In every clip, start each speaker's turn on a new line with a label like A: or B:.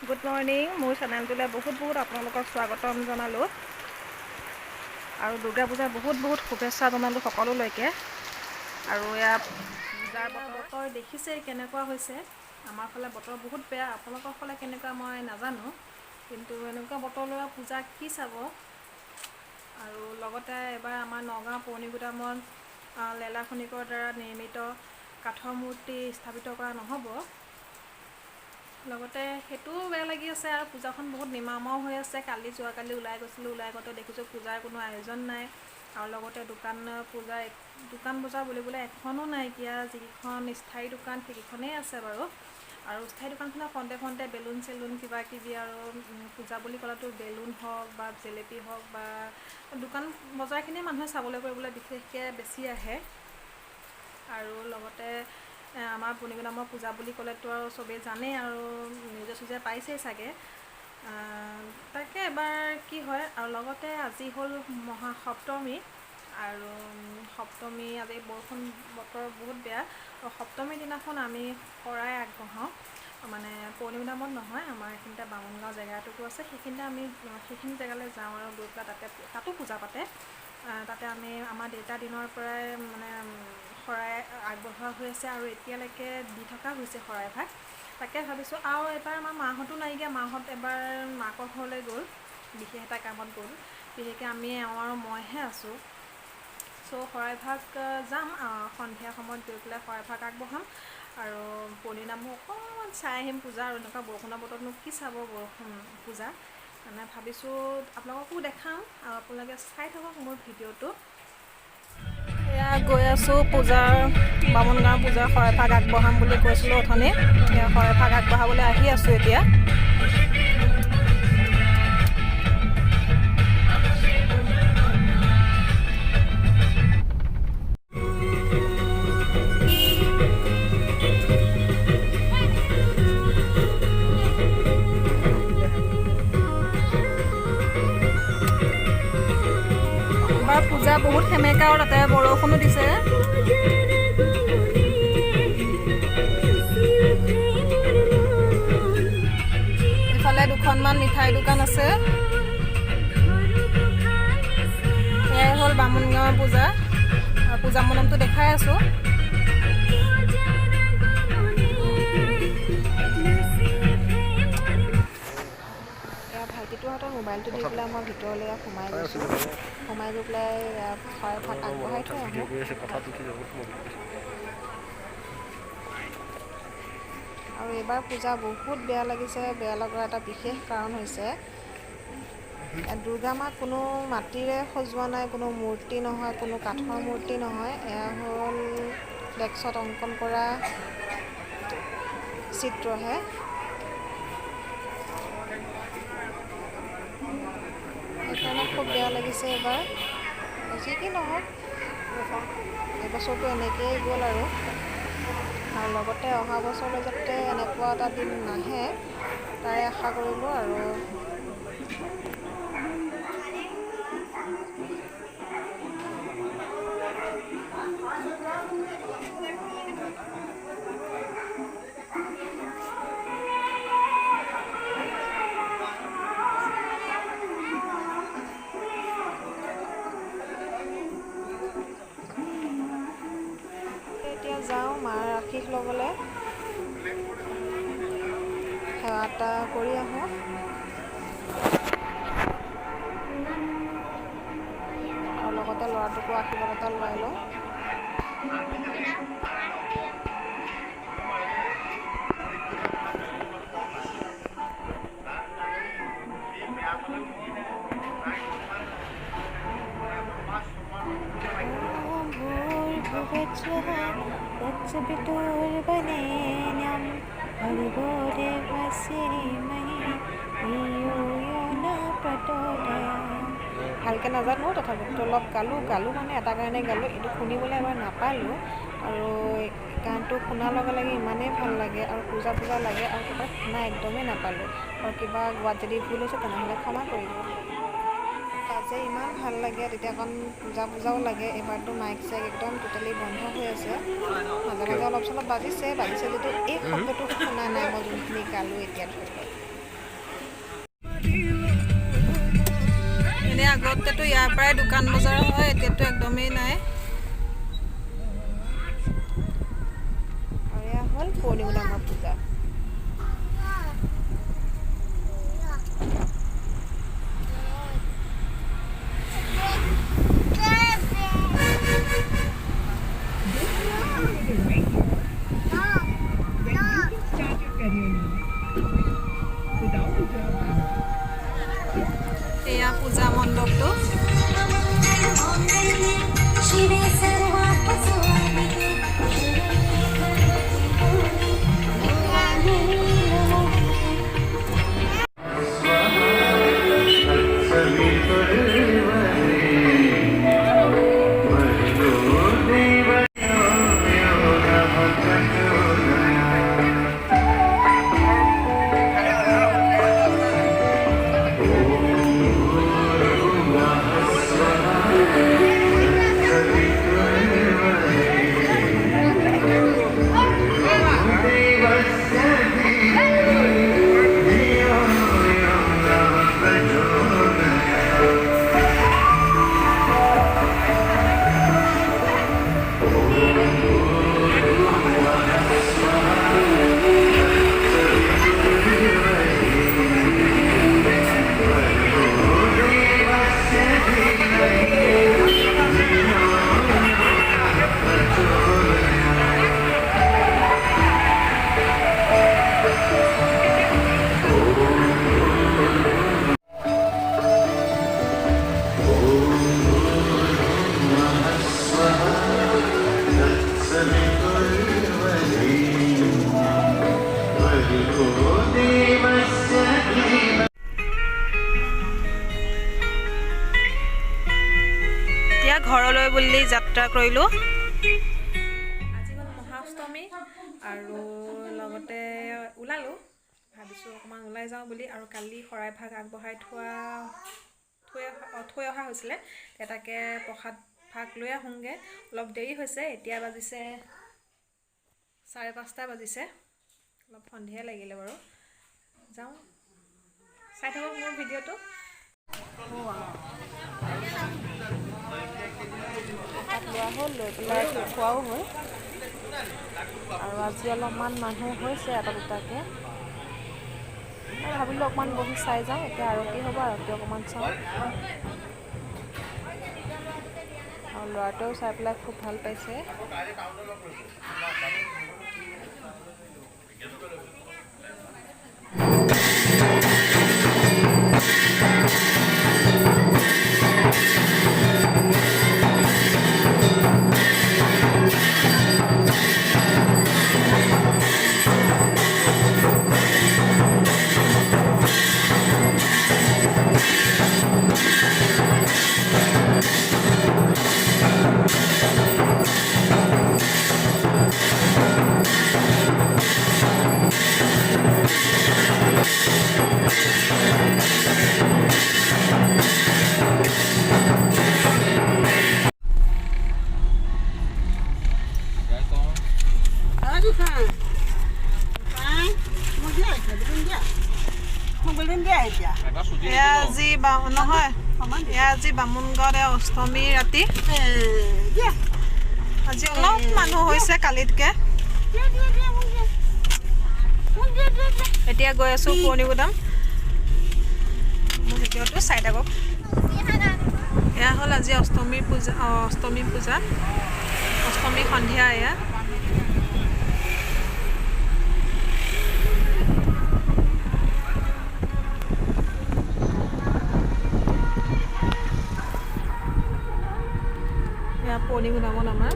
A: Good morning. মোৰ চেনেলটোলৈ বহুত আপোনালোকক স্বাগতম জনালোঁ আৰু দুৰ্গা পূজাৰ বহুত শুভেচ্ছা জনালোঁ সকলোলৈকে। আৰু এয়া পূজাৰ বতৰ দেখিছেই কেনেকুৱা হৈছে। আমাৰ ফালে বতৰ বহুত বেয়া, আপোনালোকৰ ফালে কেনেকুৱা মই নাজানো, কিন্তু এনেকুৱা বতৰলৈ পূজা কি চাব। আৰু লগতে এবাৰ আমাৰ নগাঁও পুৰণি গুদামত লেলা খনিকৰ দ্বাৰা নিৰ্মিত কাঠৰ মূৰ্তি স্থাপিত কৰা নহ'ব। লগতে সেইটোও বেয়া লাগি আছে আৰু পূজাখন বহুত নিমাময় হৈ আছে। যোৱাকালি ওলাই গৈছিলোঁ, ওলাই গওঁতে দেখিছোঁ পূজাৰ কোনো আয়োজন নাই। আৰু লগতে দোকান বজাৰ বুলিবলৈ এখনো নাইকিয়া। যিকেইখন স্থায়ী দোকান সেইকেইখনেই আছে বাৰু। আৰু স্থায়ী দোকানখনৰ ফ্ৰণ্টে বেলুন চেলুন কিবা কিবি আৰু পূজা বুলি ক'লেতো বেলুন হওক বা জেলেপি হওক বা দোকান বজাৰখিনি মানুহে চাবলৈ কৰিবলৈ বিশেষকৈ বেছি আহে। আৰু লগতে আমাৰ পুৰণি গুদামৰ পূজা বুলি ক'লেতো আৰু চবেই জানেই আৰু নিউজে পাইছেই চাগে। তাকে এবাৰ কি হয়। আৰু লগতে আজি হ'ল মহাসপ্তমী, আৰু সপ্তমী আজি বৰষুণ বতৰ বহুত বেয়া। সপ্তমীৰ দিনাখন আমি শৰাই আগবঢ়াওঁ, মানে পুৰণি গুদামত নহয়, আমাৰ এইখিনিতে বামুণগাঁও জেগা এটুকুৰ আছে, সেইখিনি জেগালৈ যাওঁ আৰু গৈ পেলাই তাতো পূজা পাতে। তাতে আমি আমাৰ দেউতাৰ দিনৰ পৰাই মানে শৰাই আগবঢ়োৱা হৈ আছে আৰু এতিয়ালৈকে দি থকা হৈছে শৰাইভাগ। তাকে ভাবিছোঁ আৰু এবাৰ আমাৰ মাহঁতো নাইকিয়া। মাহঁত এবাৰ মাকৰ ঘৰলৈ গ'ল, বিশেষ এটা কামত গ'ল। বিশেষকৈ আমি এওঁ আৰু মইহে আছোঁ। শৰাইভাগ যাম, সন্ধিয়া সময়ত গৈ পেলাই শৰাইভাগ আগবঢ়াম আৰু পুৰণি গুদামো অকণমান চাই আহিম। পূজা আৰু এনেকুৱা বৰষুণৰ বতৰতনো কি চাব পূজা। মানে ভাবিছোঁ আপোনালোককো দেখাম আৰু আপোনালোকে চাই থাকক মোৰ ভিডিঅ'টো। এয়া গৈ আছোঁ বামুণগাঁও পূজাৰ শৰাইভাগ আগবঢ়াম বুলি কৈছিলোঁ অথনি। শৰাইভাগ আগবঢ়াবলৈ আহি আছোঁ এতিয়া। এইবাৰ পূজা বহুত সেমেকা আৰু তাতে বৰষুণো দিছে। ইফালে দুখনমান মিঠাই দোকান আছে। এয়াই হ'ল বামুণগাঁৱৰ পূজা মণ্ডপটো দেখাই আছোঁ। এয়া ভাইটিটোহঁতৰ মোবাইলটো দি পেলাই মই ভিতৰলৈ সোমাই গৈছোঁ। সোমাই গৈ পেলাই শৰাইভাগ আগবঢ়াই থৈ আহোঁ। আৰু এইবাৰ পূজা বহুত বেয়া লাগিছে। বেয়া লগাৰ এটা বিশেষ কাৰণ হৈছে, দুৰ্গা মাক কোনো মাটিৰে সজোৱা নাই, কোনো মূৰ্তি নহয়, কোনো কাঠৰ মূৰ্তি নহয়। এয়া হ'ল ফ্লেক্সত অংকন কৰা চিত্ৰহে। সেইকাৰণে খুব বেয়া লাগিছে এইবাৰ। যি কি নহওক, এইবছৰটো এনেকৈয়ে গ'ল আৰু লগতে অহা বছৰলৈ যাতে এনেকুৱা এটা দিন নাহে তাৰে আশা কৰিলোঁ। আৰু এতিয়া যাওঁ মাৰ আশীষ ল'বলৈ, সেৱা এটা কৰি আহোঁ। আৰু লগতে ল'ৰাটোকো আশীৰ্বাদ এটা লোৱাই লওঁ। ভালকৈ নাজানো, তথাপিতো অলপ গালোঁ মানে এটা কাৰণে গালোঁ, এইটো শুনিবলৈ এবাৰ নাপালোঁ। আৰু গানটো শুনাৰ লগে লগে ইমানেই ভাল লাগে আৰু পূজা লাগে, আৰু কিবা শুনা একদমেই নাপালোঁ। আৰু কিবা গোৱাত যদি ভুল হৈছে তেনেহ'লে ক্ষমা কৰিব। বাজে ইমান ভাল লাগে, তেতিয়া অকণ পূজাও লাগে। এইবাৰতো মাইক চাইক একদম টোটেলি বন্ধ হৈ আছে। মাজে অলপ চলপ বাজিছে যদিও এই শব্দটো শুনা নাই মই যোনখিনি গালোঁ এতিয়া ধৰি লওক। আগতেতো ইয়াৰ পৰাই দোকান বজাৰ হয়, এতিয়াতো একদমেই নাই। আৰু এয়া হ'ল পূৰ্ণিমা পূজা। এয়া পূজা মণ্ডপটো। এতিয়া ঘৰলৈ বুলি যাত্ৰা কৰিলোঁ। আজি হ'ল মহাষ্টমী আৰু লগতে ওলালোঁ, ভাবিছোঁ অকণমান ওলাই যাওঁ বুলি। আৰু কালি শৰাইভাগ আগবঢ়াই থৈ অহা হৈছিলে, তাকে প্ৰসাদ ভাগ লৈ আহোঁগৈ। অলপ দেৰি হৈছে, এতিয়া বাজিছে 5:30 বাজিছে, অলপ সন্ধিয়া লাগিলে বাৰু। যাওঁ, চাই থাকক মোৰ ভিডিঅ'টো। প্ৰসাদ লোৱা হ'ল, লৈ পেলাই খোৱাও হ'ল। আৰু আজি অলপমান মানুহ হৈছে এটা দুটাকৈ। ভাবিলোঁ অকণমান বহি চাই যাওঁ। এতিয়া আৰতি হ'ব, আৰতি অকণমান চাওঁ। আৰু ল'ৰাটোৱেও চাই পেলাই খুব ভাল পাইছে। আজি বামুণগাঁৱত অষ্টমী ৰাতি। আজি অলপ মানুহ হৈছে কালিতকৈ। এতিয়া গৈ আছোঁ পূৰ্ণিগুদাম। মোৰ ভিডিঅ'টো চাই থাকক। এয়া হ'ল আজি অষ্টমী পূজা, অষ্টমী সন্ধিয়া এয়া। পূৰ্ণিগুদামত আমাৰ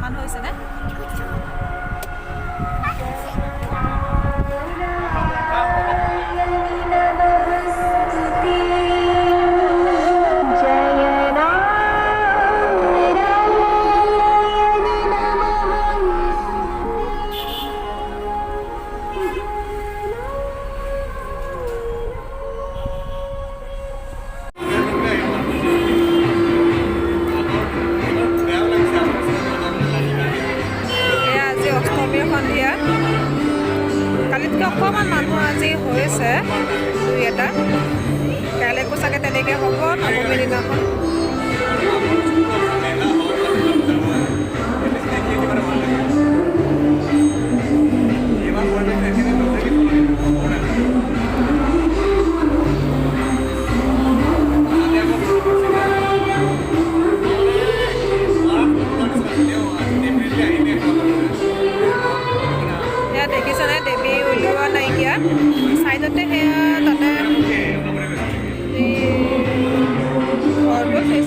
A: মানুহ হৈছেনে?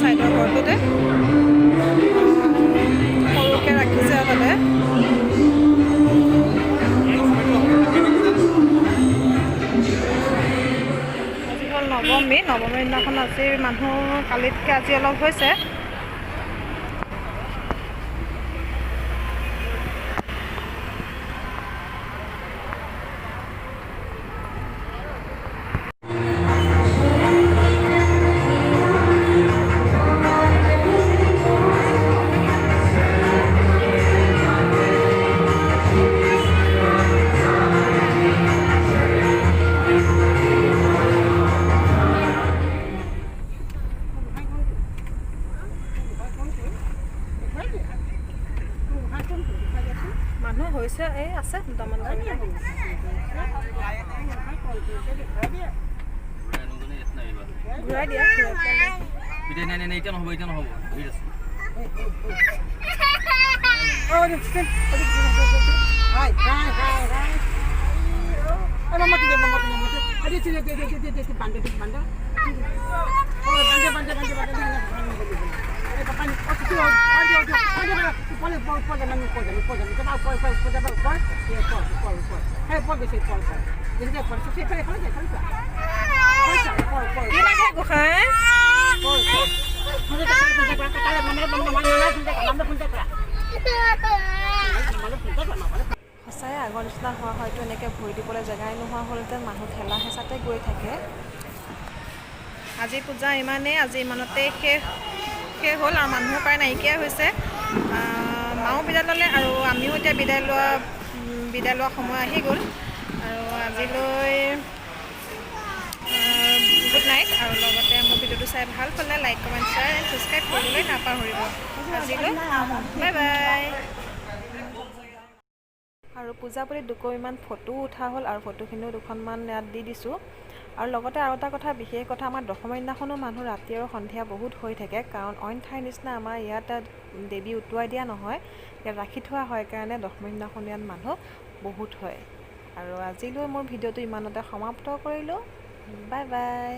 A: চাইডৰ ঘৰটোতে সৰুকৈ ৰাখিছে আৰু তাতে। আজি হ'ল নৱমীৰ দিনাখন আজি মানুহ কালিতকৈ আজি অলপ হৈছে। মানুহ হৈছে এই আছে দুটামান ঘূৰাই দিয়া
B: এতিয়া নহ'ব
A: সঁচাই আগৰ নিচিনা হোৱা হয়তো এনেকৈ ভৰি দিবলৈ জেগাই নোহোৱা হ'লহেঁতেন, মানুহ ঠেলা হেঁচাতে গৈ থাকে। আজি পূজা ইমানেই, আজি ইমানতে শেষ হ'ল আৰু মানুহৰ প্ৰায় নাইকিয়া হৈছে। মাও বিদায় ল'লে আৰু আমিও এতিয়া বিদায় লোৱা সময় আহি গ'ল। আৰু আজিলৈ গুড নাইট। আৰু লগতে মোৰ ভিডিঅ'টো চাই ভাল পালে like comment share and subscribe কৰিবলৈ নাপাহৰিব। আজিলৈ বাই বাই। আৰু পূজা বুলি দুকপিমান ফটো উঠা হ'ল আৰু ফটোখিনিও দুখনমান ইয়াত দি দিছোঁ। আৰু লগতে আৰু এটা কথা, বিশেষ কথা, আমাৰ দশমীৰ দিনাখনো মানুহ ৰাতি আৰু সন্ধিয়া বহুত হৈ থাকে, কাৰণ অইন ঠাইৰ নিচিনা আমাৰ ইয়াত দেৱী উটুৱাই দিয়া নহয়, ইয়াত ৰাখি থোৱা হয় কাৰণে দশমীৰ দিনাখন ইয়াত মানুহ বহুত হয়। আৰু আজিলৈ মোৰ ভিডিঅ'টো ইমানতে সমাপ্ত কৰিলোঁ। Bye bye.